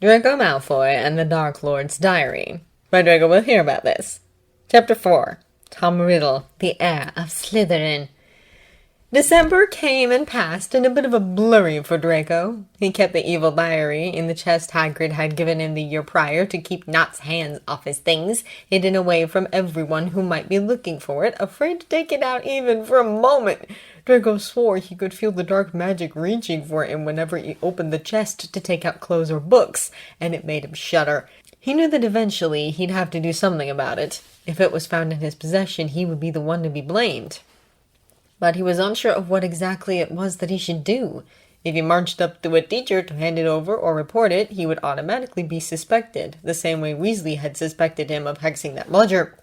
Draco Malfoy and the Dark Lord's Diary. By Draco will hear about this. Chapter 4. Tom Riddle, the heir of Slytherin. December came and passed in a bit of a blurry for Draco. He kept the evil diary in the chest Hagrid had given him the year prior to keep Not's hands off his things, hidden away from everyone who might be looking for it, afraid to take it out even for a moment. Draco swore he could feel the dark magic reaching for him whenever he opened the chest to take out clothes or books, and it made him shudder. He knew that eventually he'd have to do something about it. If it was found in his possession, he would be the one to be blamed. But he was unsure of what exactly it was that he should do. If he marched up to a teacher to hand it over or report it, he would automatically be suspected, the same way Weasley had suspected him of hexing that bludger.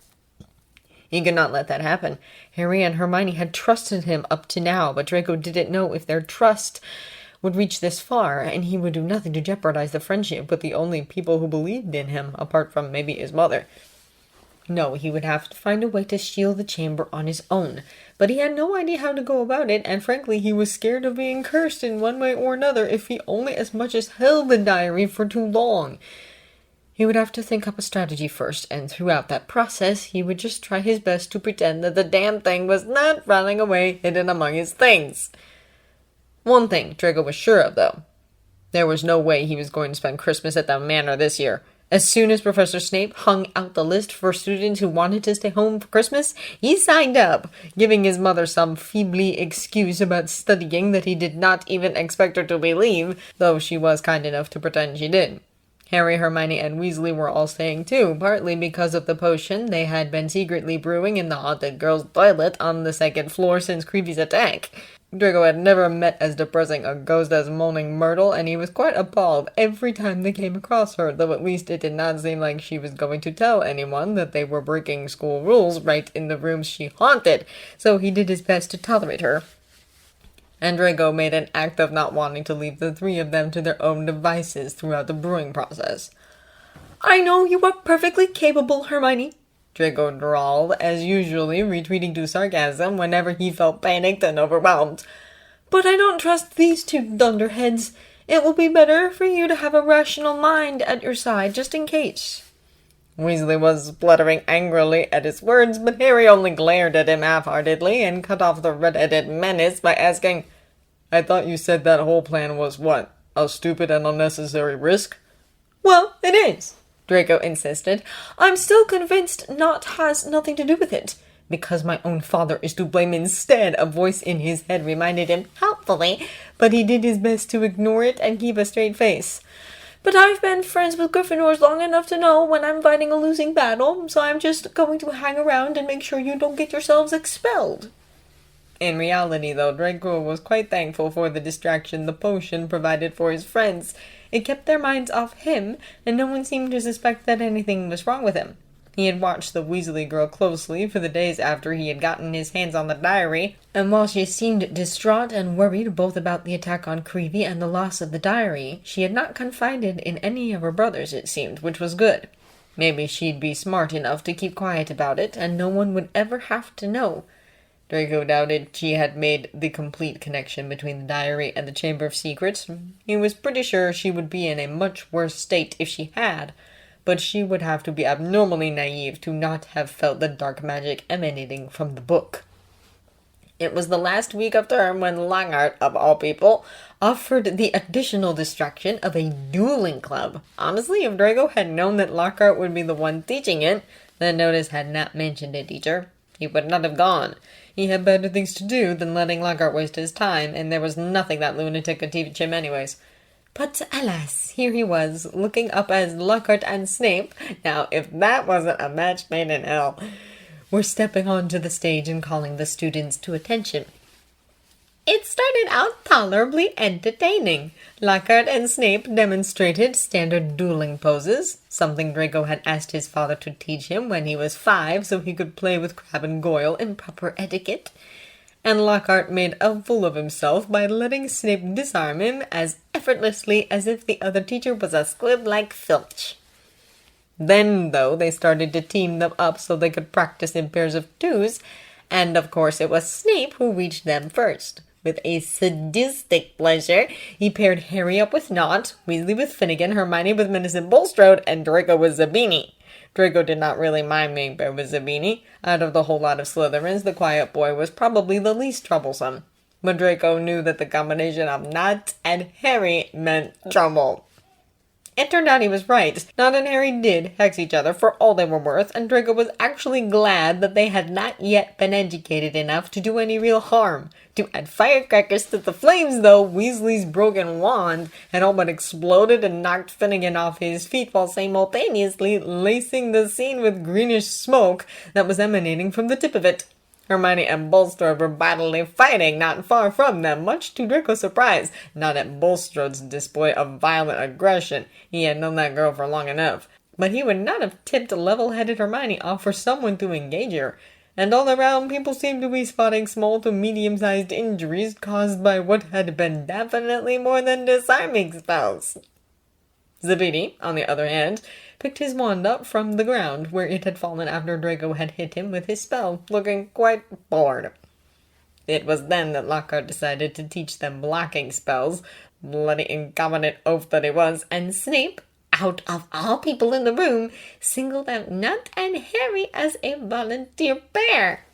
He could not let that happen. Harry and Hermione had trusted him up to now, but Draco didn't know if their trust would reach this far, and he would do nothing to jeopardize the friendship with the only people who believed in him, apart from maybe his mother. No, he would have to find a way to shield the chamber on his own, but he had no idea how to go about it, and frankly he was scared of being cursed in one way or another if he only as much as held the diary for too long. He would have to think up a strategy first, and throughout that process he would just try his best to pretend that the damn thing was not running away hidden among his things. One thing Draco was sure of, though. There was no way he was going to spend Christmas at the Manor this year. As soon as Professor Snape hung out the list for students who wanted to stay home for Christmas, he signed up, giving his mother some feebly excuse about studying that he did not even expect her to believe, though she was kind enough to pretend she did. Harry, Hermione, and Weasley were all staying too, partly because of the potion they had been secretly brewing in the haunted girls' toilet on the second floor since Creevy's attack. Draco had never met as depressing a ghost as Moaning Myrtle, and he was quite appalled every time they came across her, though at least it did not seem like she was going to tell anyone that they were breaking school rules right in the rooms she haunted, so he did his best to tolerate her. And Draco made an act of not wanting to leave the three of them to their own devices throughout the brewing process. "I know you are perfectly capable, Hermione," Draco drawled, as usually retreating to sarcasm whenever he felt panicked and overwhelmed. "But I don't trust these two dunderheads. It will be better for you to have a rational mind at your side, just in case." Weasley was spluttering angrily at his words, but Harry only glared at him half-heartedly and cut off the red-headed menace by asking, "I thought you said that whole plan was what? A stupid and unnecessary risk?" "Well, it is," Draco insisted. "I'm still convinced Nott has nothing to do with it." "Because my own father is to blame instead," a voice in his head reminded him helpfully, but he did his best to ignore it and keep a straight face. "But I've been friends with Gryffindors long enough to know when I'm fighting a losing battle, so I'm just going to hang around and make sure you don't get yourselves expelled." In reality, though, Draco was quite thankful for the distraction the potion provided for his friends. It kept their minds off him, and no one seemed to suspect that anything was wrong with him. He had watched the Weasley girl closely for the days after he had gotten his hands on the diary, and while she seemed distraught and worried both about the attack on Creevy and the loss of the diary, she had not confided in any of her brothers, it seemed, which was good. Maybe she'd be smart enough to keep quiet about it, and no one would ever have to know. Draco doubted she had made the complete connection between the diary and the Chamber of Secrets. He was pretty sure she would be in a much worse state if she had, but she would have to be abnormally naive to not have felt the dark magic emanating from the book. It was the last week of term when Lockhart, of all people, offered the additional distraction of a dueling club. Honestly, if Draco had known that Lockhart would be the one teaching it, the notice had not mentioned a teacher, he would not have gone. He had better things to do than letting Lockhart waste his time, and there was nothing that lunatic could teach him anyways. But alas, here he was, looking up as Lockhart and Snape. Now, if that wasn't a match made in hell, were stepping onto the stage and calling the students to attention. It started out tolerably entertaining. Lockhart and Snape demonstrated standard dueling poses, something Draco had asked his father to teach him when he was 5 so he could play with Crabbe and Goyle in proper etiquette. And Lockhart made a fool of himself by letting Snape disarm him as effortlessly as if the other teacher was a squib like Filch. Then, though, they started to team them up so they could practice in pairs of twos, and of course it was Snape who reached them first. With a sadistic pleasure, he paired Harry up with Nott, Weasley with Finnegan, Hermione with Millicent Bulstrode, and Draco with Zabini. Draco did not really mind being paired with Zabini. Out of the whole lot of Slytherins, the quiet boy was probably the least troublesome. But Draco knew that the combination of Nott and Harry meant trouble. It turned out he was right. Nott and Harry did hex each other for all they were worth, and Draco was actually glad that they had not yet been educated enough to do any real harm. To add firecrackers to the flames, though, Weasley's broken wand had all but exploded and knocked Finnegan off his feet while simultaneously lacing the scene with greenish smoke that was emanating from the tip of it. Hermione and Bulstrode were battling, fighting not far from them, much to Draco's surprise, not at Bulstrode's display of violent aggression. He had known that girl for long enough. But he would not have tipped level-headed Hermione off for someone to engage her. And all around, people seemed to be spotting small to medium-sized injuries caused by what had been definitely more than disarming spells. Zabini, on the other hand, picked his wand up from the ground where it had fallen after Draco had hit him with his spell, looking quite bored. It was then that Lockhart decided to teach them blocking spells, bloody incompetent oaf that he was, and Snape, out of all people in the room, singled out Nott and Harry as a volunteer pair.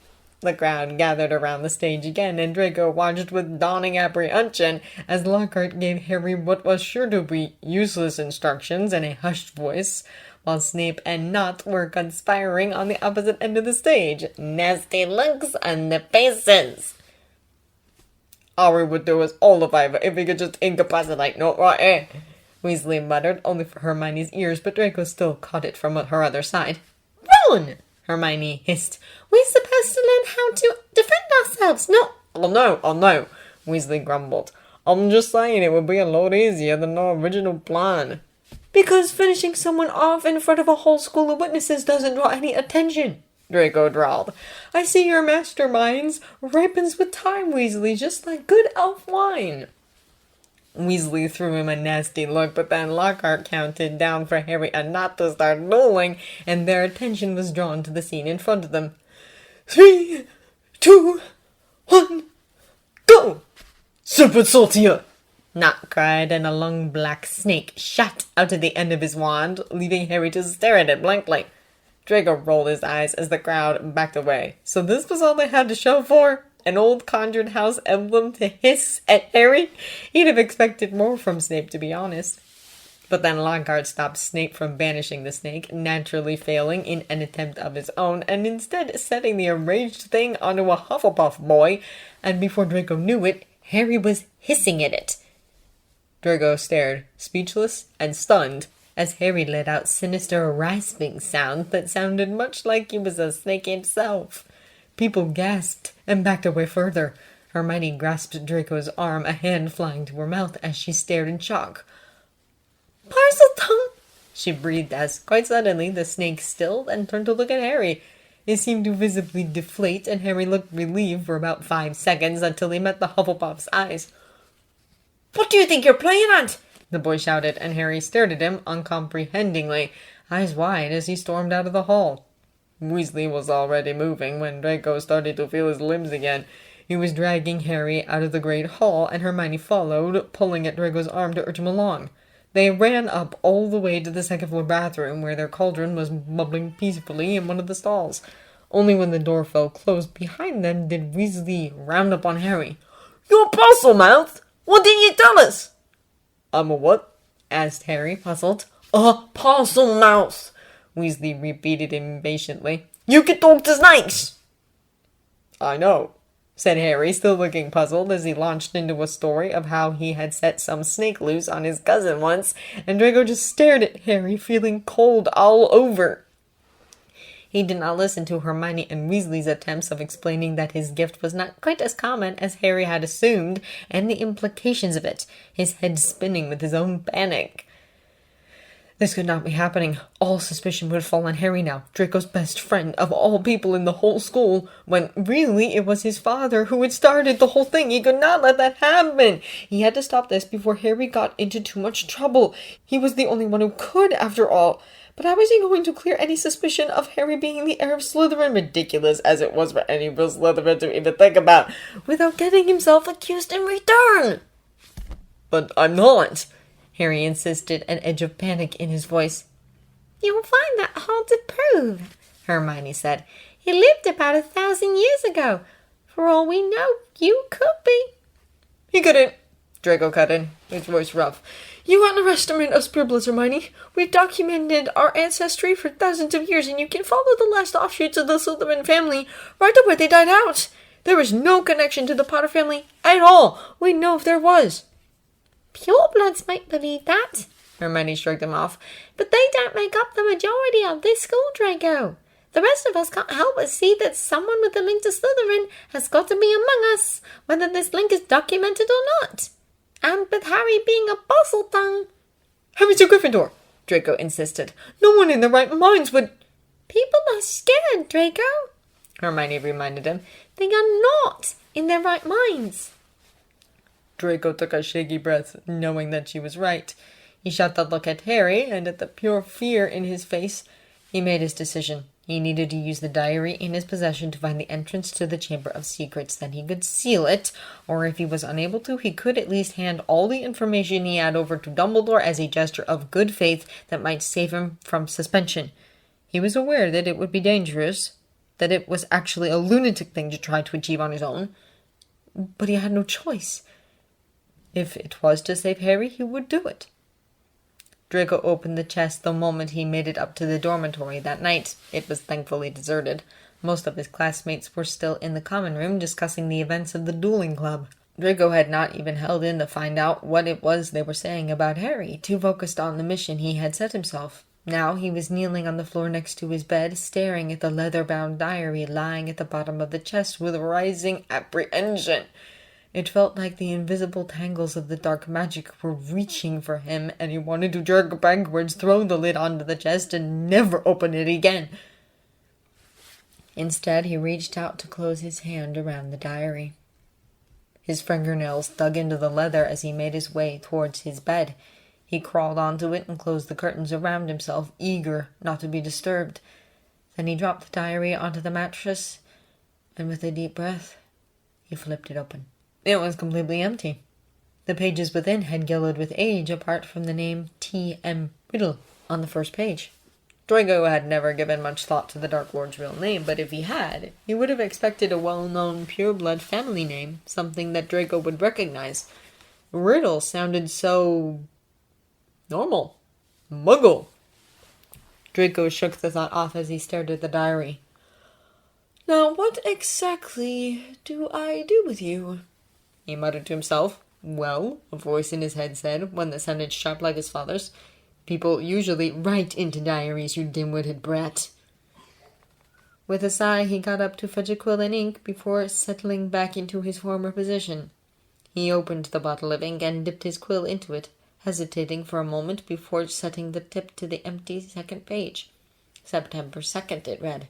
The crowd gathered around the stage again, and Draco watched with dawning apprehension as Lockhart gave Harry what was sure to be useless instructions in a hushed voice, while Snape and Nott were conspiring on the opposite end of the stage. Nasty looks on the faces. Harry would do us all a favor if he could just incapacitate Nott right here, Weasley muttered, only for Hermione's ears, but Draco still caught it from her other side. Ron! Hermione hissed. We're supposed to learn how to defend ourselves, not... Oh no, Weasley grumbled. I'm just saying it would be a lot easier than our original plan. Because finishing someone off in front of a whole school of witnesses doesn't draw any attention, Draco drawled. I see your masterminds ripens with time, Weasley, just like good elf wine. Weasley threw him a nasty look, but then Lockhart counted down for Harry and Nott to start dueling, and their attention was drawn to the scene in front of them. 3, 2, 1, go! Serpent Sortia! Nott cried, and a long black snake shot out of the end of his wand, leaving Harry to stare at it blankly. Draco rolled his eyes as the crowd backed away. So this was all they had to show for? An old conjured house emblem to hiss at Harry? He'd have expected more from Snape, to be honest. But then Lockhart stopped Snape from banishing the snake, naturally failing in an attempt of his own, and instead setting the enraged thing onto a Hufflepuff boy, and before Draco knew it, Harry was hissing at it. Draco stared, speechless and stunned, as Harry let out sinister rasping sounds that sounded much like he was a snake himself. People gasped and backed away further. Hermione grasped Draco's arm, a hand flying to her mouth as she stared in shock. Parseltongue! She breathed as, quite suddenly, the snake stilled and turned to look at Harry. It seemed to visibly deflate, and Harry looked relieved for about 5 seconds until he met the Hufflepuff's eyes. What do you think you're playing at? The boy shouted, and Harry stared at him uncomprehendingly, eyes wide as he stormed out of the hall. Weasley was already moving when Draco started to feel his limbs again. He was dragging Harry out of the great hall, and Hermione followed, pulling at Draco's arm to urge him along. They ran up all the way to the second-floor bathroom, where their cauldron was bubbling peacefully in one of the stalls. Only when the door fell closed behind them did Weasley round up on Harry. "You're Parselmouth! What didn't you tell us?" "I'm a what?" asked Harry, puzzled. "A Parselmouth," Weasley repeated impatiently. "You can talk to snakes." "I know," said Harry, still looking puzzled as he launched into a story of how he had set some snake loose on his cousin once, and Draco just stared at Harry, feeling cold all over. He did not listen to Hermione and Weasley's attempts of explaining that his gift was not quite as common as Harry had assumed, and the implications of it, his head spinning with his own panic. This could not be happening. All suspicion would fall on Harry now, Draco's best friend of all people in the whole school, when really it was his father who had started the whole thing. He could not let that happen. He had to stop this before Harry got into too much trouble. He was the only one who could, after all. But how was he going to clear any suspicion of Harry being the heir of Slytherin, ridiculous as it was for any real Slytherin to even think about, without getting himself accused in return? But I'm not, Harry insisted, an edge of panic in his voice. You'll find that hard to prove, Hermione said. He lived about 1,000 years ago. For all we know, you could be. He couldn't, Draco cut in, his voice rough. You underestimate us purebloods, Hermione. We've documented our ancestry for thousands of years, and you can follow the last offshoots of the Slytherin family right to where they died out. There is no connection to the Potter family at all. We know if there was. Purebloods might believe that, Hermione shrugged him off. but they don't make up the majority of this school, Draco. The rest of us can't help but see that someone with a link to Slytherin has got to be among us, whether this link is documented or not. And with Harry being a Bosseltongue... Harry's a Gryffindor, Draco insisted. No one in their right minds would... People are scared, Draco, Hermione reminded him. They are not in their right minds. Draco took a shaky breath, knowing that she was right. He shot the look at Harry, and at the pure fear in his face, he made his decision. He needed to use the diary in his possession to find the entrance to the Chamber of Secrets. Then he could seal it, or if he was unable to, he could at least hand all the information he had over to Dumbledore as a gesture of good faith that might save him from suspension. He was aware that it would be dangerous, that it was actually a lunatic thing to try to achieve on his own, but he had no choice. If it was to save Harry, he would do it. Draco opened the chest the moment he made it up to the dormitory that night. It was thankfully deserted. Most of his classmates were still in the common room discussing the events of the dueling club. Draco had not even held in to find out what it was they were saying about Harry, too focused on the mission he had set himself. Now he was kneeling on the floor next to his bed, staring at the leather-bound diary lying at the bottom of the chest with rising apprehension. It felt like the invisible tangles of the dark magic were reaching for him, and he wanted to jerk backwards, throw the lid onto the chest, and never open it again. Instead, he reached out to close his hand around the diary. His fingernails dug into the leather as he made his way towards his bed. He crawled onto it and closed the curtains around himself, eager not to be disturbed. Then he dropped the diary onto the mattress, and with a deep breath, he flipped it open. It was completely empty. The pages within had yellowed with age, apart from the name T.M. Riddle on the first page. Draco had never given much thought to the Dark Lord's real name, but if he had, he would have expected a well-known pureblood family name, something that Draco would recognize. Riddle sounded so... normal. Muggle. Draco shook the thought off as he stared at the diary. Now, what exactly do I do with you? He muttered to himself. Well, a voice in his head said, one that sounded sharp like his father's. People usually write into diaries, you dim-witted brat. With a sigh, he got up to fetch a quill and ink before settling back into his former position. He opened the bottle of ink and dipped his quill into it, hesitating for a moment before setting the tip to the empty second page. September 2nd, it read.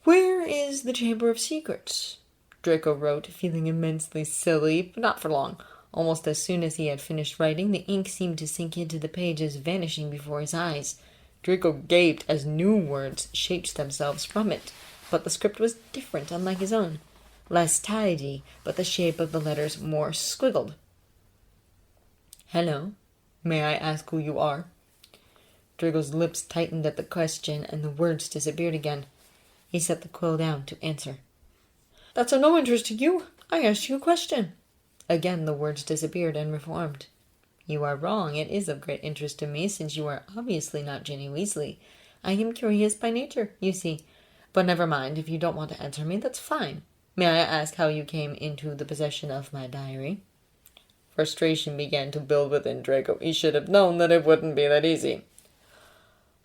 Where is the Chamber of Secrets? Draco wrote, feeling immensely silly, but not for long. Almost as soon as he had finished writing, the ink seemed to sink into the pages, vanishing before his eyes. Draco gaped as new words shaped themselves from it, but the script was different, unlike his own. Less tidy, but the shape of the letters more squiggled. Hello, may I ask who you are? Draco's lips tightened at the question, and the words disappeared again. He set the quill down to answer. That's of no interest to you. I asked you a question. Again the words disappeared and reformed. You are wrong. It is of great interest to me, since you are obviously not Ginny Weasley. I am curious by nature, you see. But never mind, if you don't want to answer me, that's fine. May I ask how you came into the possession of my diary? Frustration began to build within Draco. He should have known that it wouldn't be that easy.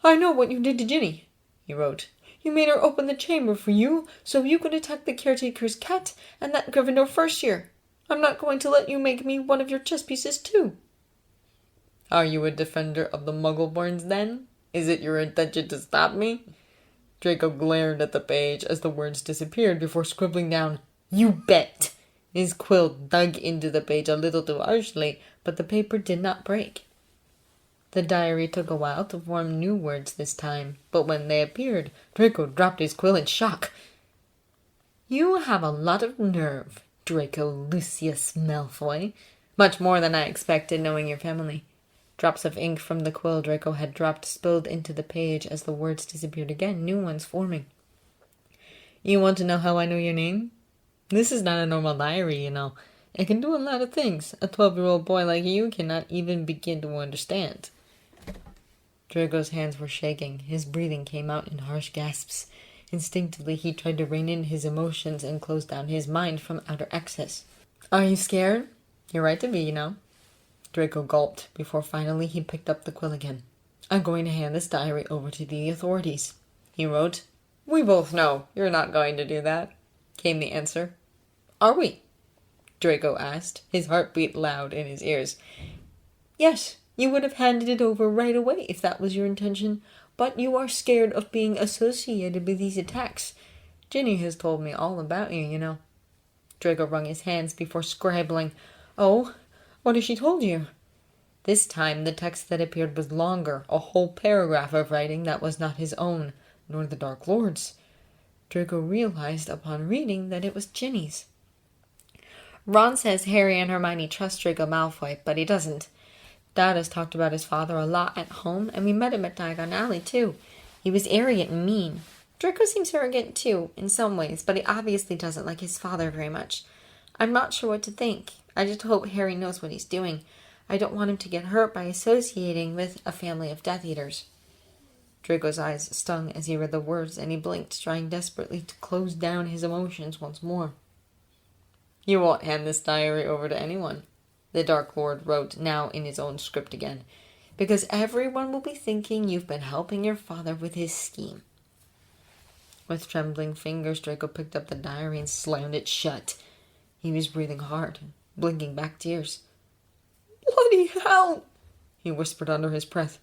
I know what you did to Ginny, he wrote. You made her open the chamber for you, so you could attack the caretaker's cat and that Gryffindor first year. I'm not going to let you make me one of your chess pieces, too. Are you a defender of the Muggleborns, then? Is it your intention to stop me? Draco glared at the page as the words disappeared before scribbling down, "You bet!" His quill dug into the page a little too harshly, but the paper did not break. The diary took a while to form new words this time, but when they appeared, Draco dropped his quill in shock. "You have a lot of nerve, Draco Lucius Malfoy. Much more than I expected, knowing your family." Drops of ink from the quill Draco had dropped spilled into the page as the words disappeared again, new ones forming. "You want to know how I know your name? This is not a normal diary, you know. It can do a lot of things a 12-year-old boy like you cannot even begin to understand." Draco's hands were shaking. His breathing came out in harsh gasps. Instinctively, he tried to rein in his emotions and close down his mind from outer access. "Are you scared? You're right to be, you know." Draco gulped before finally he picked up the quill again. "I'm going to hand this diary over to the authorities," he wrote. "We both know you're not going to do that," came the answer. "Are we?" Draco asked, his heartbeat loud in his ears. "Yes, you would have handed it over right away if that was your intention, but you are scared of being associated with these attacks. Ginny has told me all about you, you know." Draco wrung his hands before scribbling, "Oh, what has she told you?" This time the text that appeared was longer, a whole paragraph of writing that was not his own, nor the Dark Lord's. Draco realized upon reading that it was Ginny's. "Ron says Harry and Hermione trust Draco Malfoy, but he doesn't. Dad has talked about his father a lot at home, and we met him at Diagon Alley, too. He was arrogant and mean. Draco seems arrogant, too, in some ways, but he obviously doesn't like his father very much. I'm not sure what to think. I just hope Harry knows what he's doing. I don't want him to get hurt by associating with a family of Death Eaters." Draco's eyes stung as he read the words, and he blinked, trying desperately to close down his emotions once more. "You won't hand this diary over to anyone," the Dark Lord wrote, now in his own script again, "because everyone will be thinking you've been helping your father with his scheme." With trembling fingers, Draco picked up the diary and slammed it shut. He was breathing hard, blinking back tears. "Bloody hell!" he whispered under his breath.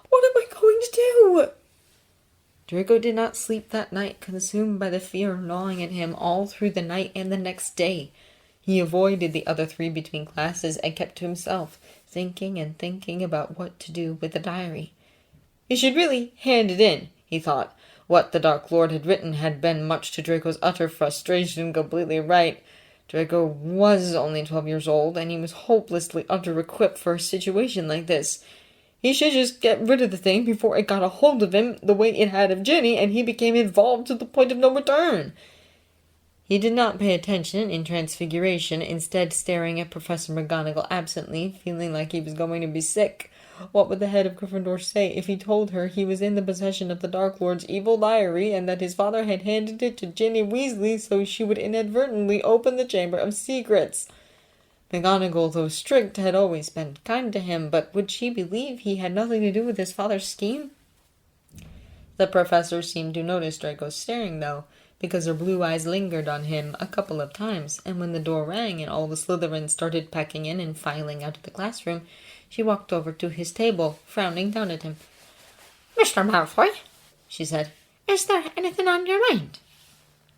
"What am I going to do?" Draco did not sleep that night, consumed by the fear gnawing at him all through the night and the next day. He avoided the other three between classes and kept to himself, thinking and thinking about what to do with the diary. He should really hand it in, he thought. What the Dark Lord had written had been, much to Draco's utter frustration, completely right. Draco was only 12 years old, and he was hopelessly under-equipped for a situation like this. He should just get rid of the thing before it got a hold of him the way it had of Ginny, and he became involved to the point of no return. He did not pay attention in Transfiguration, instead staring at Professor McGonagall absently, feeling like he was going to be sick. What would the head of Gryffindor say if he told her he was in the possession of the Dark Lord's evil diary and that his father had handed it to Ginny Weasley so she would inadvertently open the Chamber of Secrets? McGonagall, though strict, had always been kind to him, but would she believe he had nothing to do with his father's scheme? The professor seemed to notice Draco's staring, though, because her blue eyes lingered on him a couple of times, and when the door rang and all the Slytherins started packing in and filing out of the classroom, she walked over to his table, frowning down at him. "Mr. Malfoy," she said, "is there anything on your mind?"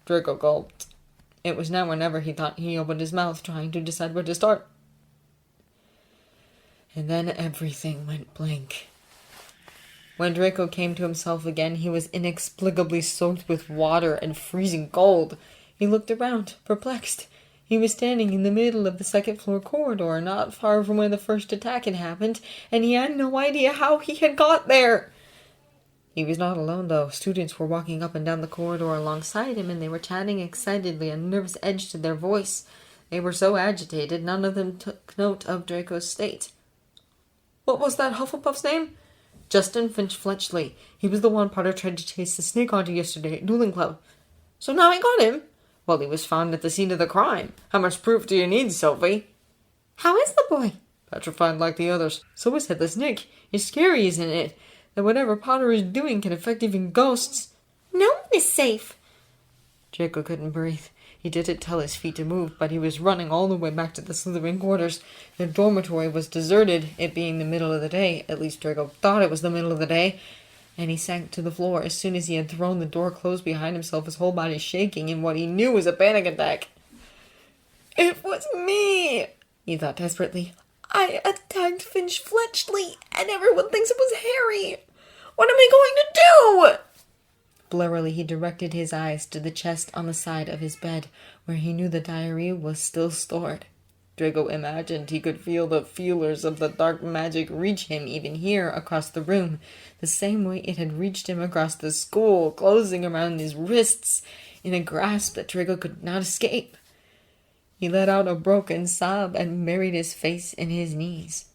Draco gulped. It was now or never, he thought. He opened his mouth, trying to decide where to start. And then everything went blank. When Draco came to himself again, he was inexplicably soaked with water and freezing cold. He looked around, perplexed. He was standing in the middle of the second-floor corridor, not far from where the first attack had happened, and he had no idea how he had got there. He was not alone, though. Students were walking up and down the corridor alongside him, and they were chatting excitedly, a nervous edge to their voice. They were so agitated, none of them took note of Draco's state. "What was that Hufflepuff's name?" "Justin Finch-Fletchley. He was the one Potter tried to chase the snake onto yesterday at Dueling Club." "So now he got him?" "Well, he was found at the scene of the crime. How much proof do you need, Sophie?" "How is the boy?" "Petrified like the others. So is Headless Nick. It's scary, isn't it? That whatever Potter is doing can affect even ghosts." "No one is safe." Draco couldn't breathe. He didn't tell his feet to move, but he was running all the way back to the Slytherin quarters. The dormitory was deserted, it being the middle of the day. At least Draco thought it was the middle of the day. And he sank to the floor as soon as he had thrown the door closed behind himself, his whole body shaking in what he knew was a panic attack. "It was me," he thought desperately. "I attacked Finch Fletchley, and everyone thinks it was Harry. What am I going to do?" Blurrily, he directed his eyes to the chest on the side of his bed, where he knew the diary was still stored. Draco imagined he could feel the feelers of the dark magic reach him even here across the room, the same way it had reached him across the school, closing around his wrists in a grasp that Draco could not escape. He let out a broken sob and buried his face in his knees.